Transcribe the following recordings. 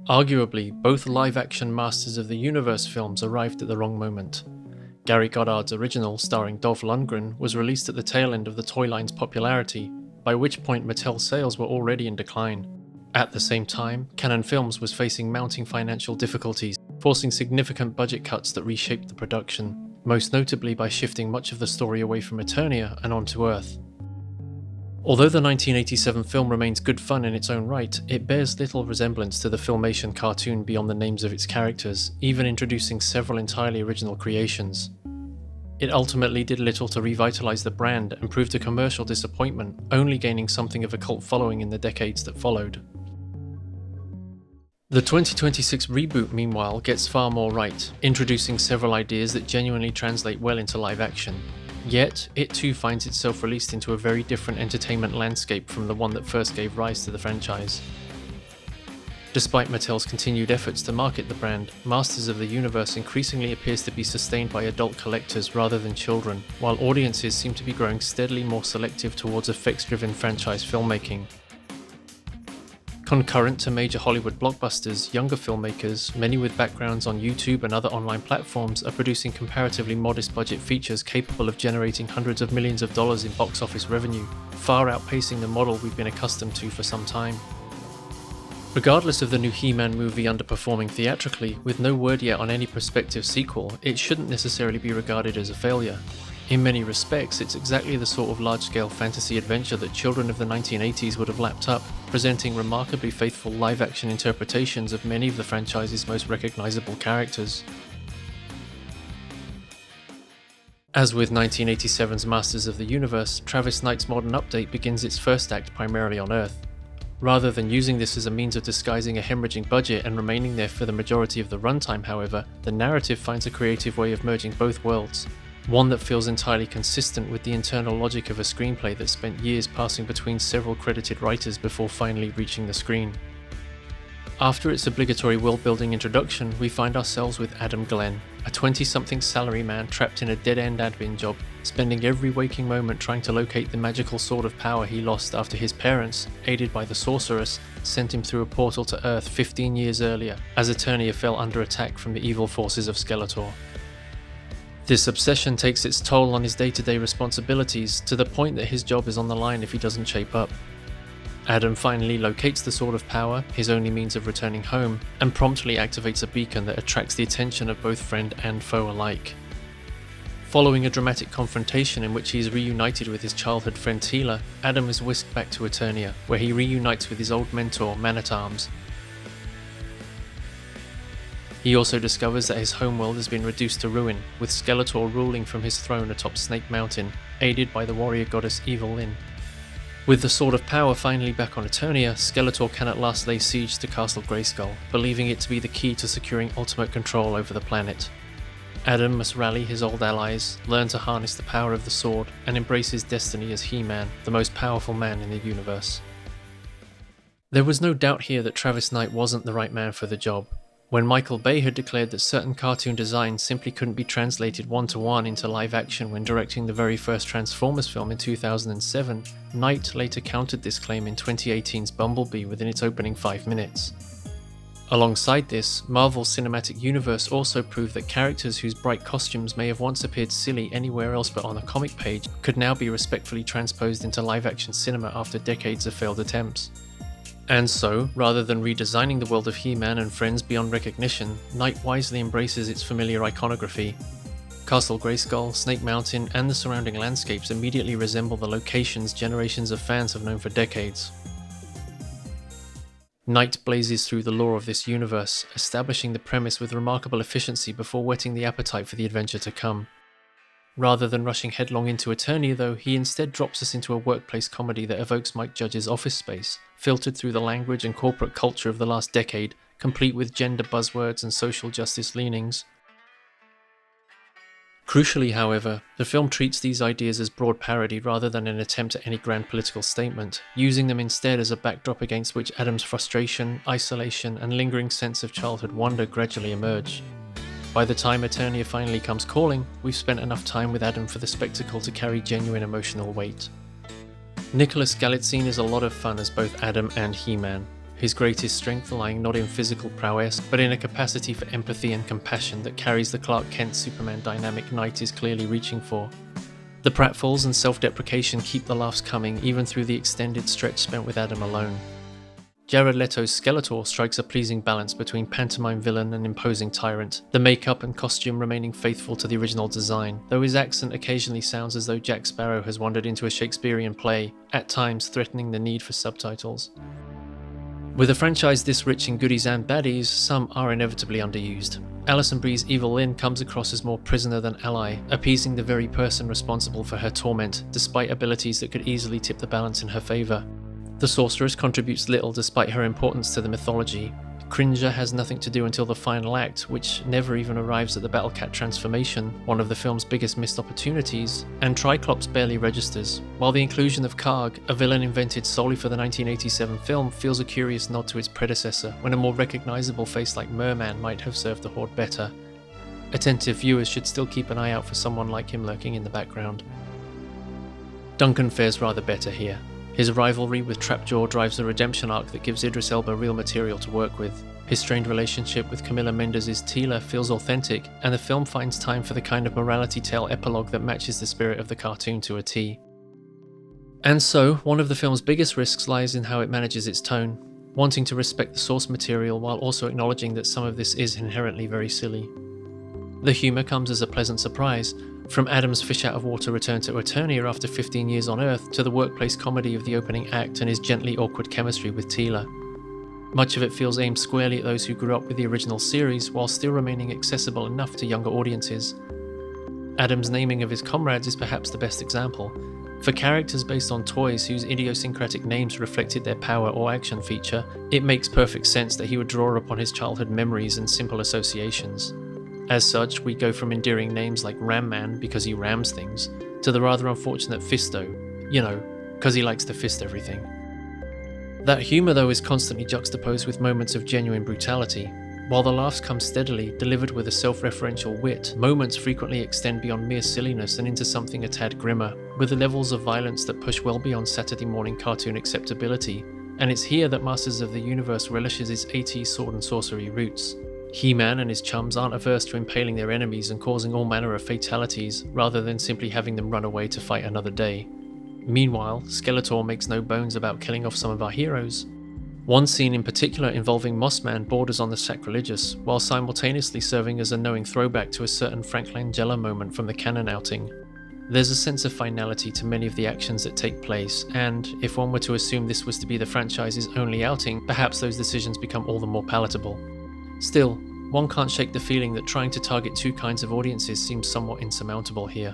Arguably, both live-action Masters of the Universe films arrived at the wrong moment. Gary Goddard's original, starring Dolph Lundgren, was released at the tail end of the toy line's popularity, by which point Mattel sales were already in decline. At the same time, Canon Films was facing mounting financial difficulties, forcing significant budget cuts that reshaped the production, most notably by shifting much of the story away from Eternia and onto Earth. Although the 1987 film remains good fun in its own right, it bears little resemblance to the Filmation cartoon beyond the names of its characters, even introducing several entirely original creations. It ultimately did little to revitalize the brand and proved a commercial disappointment, only gaining something of a cult following in the decades that followed. The 2026 reboot, meanwhile, gets far more right, introducing several ideas that genuinely translate well into live action. Yet, it too finds itself released into a very different entertainment landscape from the one that first gave rise to the franchise. Despite Mattel's continued efforts to market the brand, Masters of the Universe increasingly appears to be sustained by adult collectors rather than children, while audiences seem to be growing steadily more selective towards effects-driven franchise filmmaking. Concurrent to major Hollywood blockbusters, younger filmmakers, many with backgrounds on YouTube and other online platforms, are producing comparatively modest budget features capable of generating hundreds of millions of dollars in box office revenue, far outpacing the model we've been accustomed to for some time. Regardless of the new He-Man movie underperforming theatrically, with no word yet on any prospective sequel, it shouldn't necessarily be regarded as a failure. In many respects, it's exactly the sort of large-scale fantasy adventure that children of the 1980s would have lapped up, presenting remarkably faithful live-action interpretations of many of the franchise's most recognizable characters. As with 1987's Masters of the Universe, Travis Knight's modern update begins its first act primarily on Earth. Rather than using this as a means of disguising a hemorrhaging budget and remaining there for the majority of the runtime, however, the narrative finds a creative way of merging both worlds. One that feels entirely consistent with the internal logic of a screenplay that spent years passing between several credited writers before finally reaching the screen. After its obligatory world-building introduction, we find ourselves with Adam Glenn, a 20-something salaryman trapped in a dead-end admin job, spending every waking moment trying to locate the magical sword of power he lost after his parents, aided by the sorceress, sent him through a portal to Earth 15 years earlier, as Eternia fell under attack from the evil forces of Skeletor. This obsession takes its toll on his day-to-day responsibilities, to the point that his job is on the line if he doesn't shape up. Adam finally locates the Sword of Power, his only means of returning home, and promptly activates a beacon that attracts the attention of both friend and foe alike. Following a dramatic confrontation in which he is reunited with his childhood friend Teela, Adam is whisked back to Eternia, where he reunites with his old mentor, Man-at-Arms. He also discovers that his homeworld has been reduced to ruin, with Skeletor ruling from his throne atop Snake Mountain, aided by the warrior goddess Evil-Lyn. With the Sword of Power finally back on Eternia, Skeletor can at last lay siege to Castle Grayskull, believing it to be the key to securing ultimate control over the planet. Adam must rally his old allies, learn to harness the power of the sword, and embrace his destiny as He-Man, the most powerful man in the universe. There was no doubt here that Travis Knight wasn't the right man for the job. When Michael Bay had declared that certain cartoon designs simply couldn't be translated one-to-one into live action when directing the very first Transformers film in 2007, Knight later countered this claim in 2018's Bumblebee within its opening 5 minutes. Alongside this, Marvel's cinematic universe also proved that characters whose bright costumes may have once appeared silly anywhere else but on a comic page could now be respectfully transposed into live-action cinema after decades of failed attempts. And so, rather than redesigning the world of He-Man and friends beyond recognition, Knight wisely embraces its familiar iconography. Castle Grayskull, Snake Mountain, and the surrounding landscapes immediately resemble the locations generations of fans have known for decades. Knight blazes through the lore of this universe, establishing the premise with remarkable efficiency before whetting the appetite for the adventure to come. Rather than rushing headlong into Eternia though, he instead drops us into a workplace comedy that evokes Mike Judge's Office Space, filtered through the language and corporate culture of the last decade, complete with gender buzzwords and social justice leanings. Crucially, however, the film treats these ideas as broad parody rather than an attempt at any grand political statement, using them instead as a backdrop against which Adam's frustration, isolation, and lingering sense of childhood wonder gradually emerge. By the time Eternia finally comes calling, we've spent enough time with Adam for the spectacle to carry genuine emotional weight. Nicholas Galitzine is a lot of fun as both Adam and He-Man. his greatest strength lying not in physical prowess, but in a capacity for empathy and compassion that carries the Clark Kent Superman dynamic Knight is clearly reaching for. The pratfalls and self-deprecation keep the laughs coming even through the extended stretch spent with Adam alone. Jared Leto's Skeletor strikes a pleasing balance between pantomime villain and imposing tyrant, the makeup and costume remaining faithful to the original design, though his accent occasionally sounds as though Jack Sparrow has wandered into a Shakespearean play, at times threatening the need for subtitles. With a franchise this rich in goodies and baddies, some are inevitably underused. Alison Brie's Evil Lynn comes across as more prisoner than ally, appeasing the very person responsible for her torment, despite abilities that could easily tip the balance in her favour. The sorceress contributes little despite her importance to the mythology. Cringer has nothing to do until the final act, which never even arrives at the Battle Cat transformation, one of the film's biggest missed opportunities, and Triclops barely registers, while the inclusion of Karg, a villain invented solely for the 1987 film, feels a curious nod to its predecessor, when a more recognisable face like Merman might have served the Horde better. Attentive viewers should still keep an eye out for someone like him lurking in the background. Duncan fares rather better here. His rivalry with Trapjaw drives a redemption arc that gives Idris Elba real material to work with. His strained relationship with Camila Mendes' Teela feels authentic, and the film finds time for the kind of morality tale epilogue that matches the spirit of the cartoon to a T. And so, one of the film's biggest risks lies in how it manages its tone, wanting to respect the source material while also acknowledging that some of this is inherently very silly. The humour comes as a pleasant surprise, from Adam's fish-out-of-water return to Eternia after 15 years on Earth to the workplace comedy of the opening act and his gently awkward chemistry with Teela. Much of it feels aimed squarely at those who grew up with the original series while still remaining accessible enough to younger audiences. Adam's naming of his comrades is perhaps the best example. For characters based on toys whose idiosyncratic names reflected their power or action feature, it makes perfect sense that he would draw upon his childhood memories and simple associations. As such, we go from endearing names like Ram Man because he rams things, to the rather unfortunate Fisto, because he likes to fist everything. That humour though is constantly juxtaposed with moments of genuine brutality. While the laughs come steadily, delivered with a self-referential wit, moments frequently extend beyond mere silliness and into something a tad grimmer, with the levels of violence that push well beyond Saturday morning cartoon acceptability, and it's here that Masters of the Universe relishes its 80s sword and sorcery roots. He-Man and his chums aren't averse to impaling their enemies and causing all manner of fatalities, rather than simply having them run away to fight another day. Meanwhile, Skeletor makes no bones about killing off some of our heroes. One scene in particular involving Mossman borders on the sacrilegious, while simultaneously serving as a knowing throwback to a certain Frank Langella moment from the Canon outing. There's a sense of finality to many of the actions that take place, and if one were to assume this was to be the franchise's only outing, perhaps those decisions become all the more palatable. Still, one can't shake the feeling that trying to target two kinds of audiences seems somewhat insurmountable here.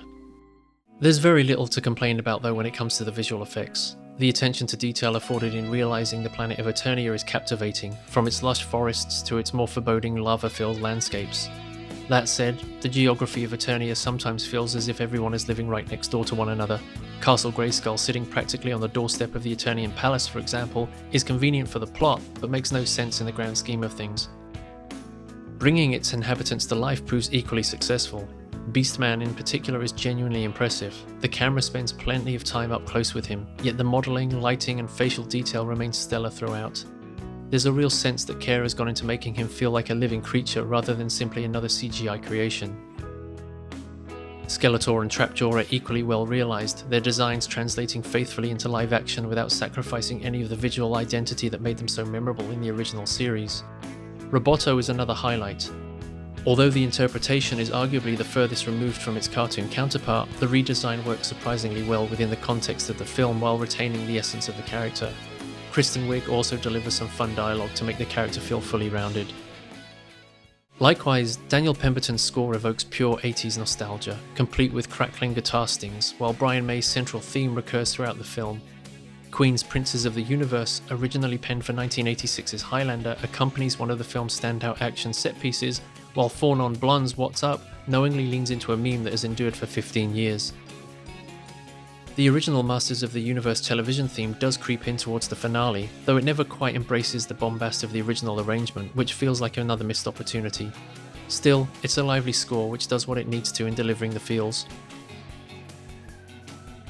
There's very little to complain about though when it comes to the visual effects. The attention to detail afforded in realising the planet of Eternia is captivating, from its lush forests to its more foreboding lava-filled landscapes. That said, the geography of Eternia sometimes feels as if everyone is living right next door to one another. Castle Grayskull, sitting practically on the doorstep of the Eternian Palace, for example, is convenient for the plot, but makes no sense in the grand scheme of things. Bringing its inhabitants to life proves equally successful. Beastman in particular is genuinely impressive. The camera spends plenty of time up close with him, yet the modelling, lighting and facial detail remains stellar throughout. There's a real sense that care has gone into making him feel like a living creature rather than simply another CGI creation. Skeletor and Trapjaw are equally well realised, their designs translating faithfully into live action without sacrificing any of the visual identity that made them so memorable in the original series. Roboto is another highlight. Although the interpretation is arguably the furthest removed from its cartoon counterpart, the redesign works surprisingly well within the context of the film while retaining the essence of the character. Kristen Wiig also delivers some fun dialogue to make the character feel fully rounded. Likewise, Daniel Pemberton's score evokes pure 80s nostalgia, complete with crackling guitar stings, while Brian May's central theme recurs throughout the film. Queen's Princes of the Universe, originally penned for 1986's Highlander, accompanies one of the film's standout action set pieces, while Four Non Blondes' What's Up knowingly leans into a meme that has endured for 15 years. The original Masters of the Universe television theme does creep in towards the finale, though it never quite embraces the bombast of the original arrangement, which feels like another missed opportunity. Still, it's a lively score which does what it needs to in delivering the feels.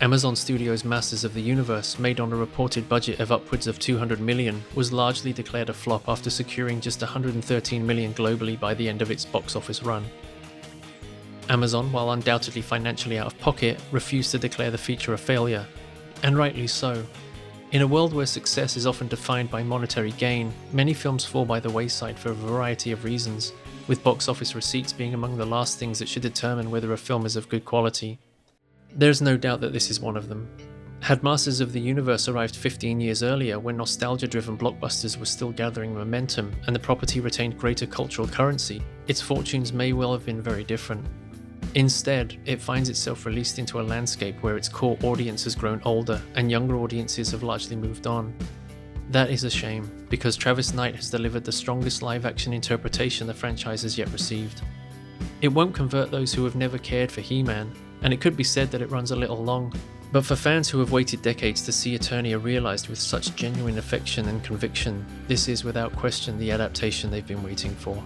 Amazon Studios' Masters of the Universe, made on a reported budget of upwards of $200 million, was largely declared a flop after securing just $113 million globally by the end of its box office run. Amazon, while undoubtedly financially out of pocket, refused to declare the feature a failure, and rightly so. In a world where success is often defined by monetary gain, many films fall by the wayside for a variety of reasons, with box office receipts being among the last things that should determine whether a film is of good quality. There's no doubt that this is one of them. Had Masters of the Universe arrived 15 years earlier, when nostalgia-driven blockbusters were still gathering momentum and the property retained greater cultural currency, its fortunes may well have been very different. Instead, it finds itself released into a landscape where its core audience has grown older and younger audiences have largely moved on. That is a shame, because Travis Knight has delivered the strongest live-action interpretation the franchise has yet received. It won't convert those who have never cared for He-Man, and it could be said that it runs a little long, but for fans who have waited decades to see Eternia realised with such genuine affection and conviction, this is without question the adaptation they've been waiting for.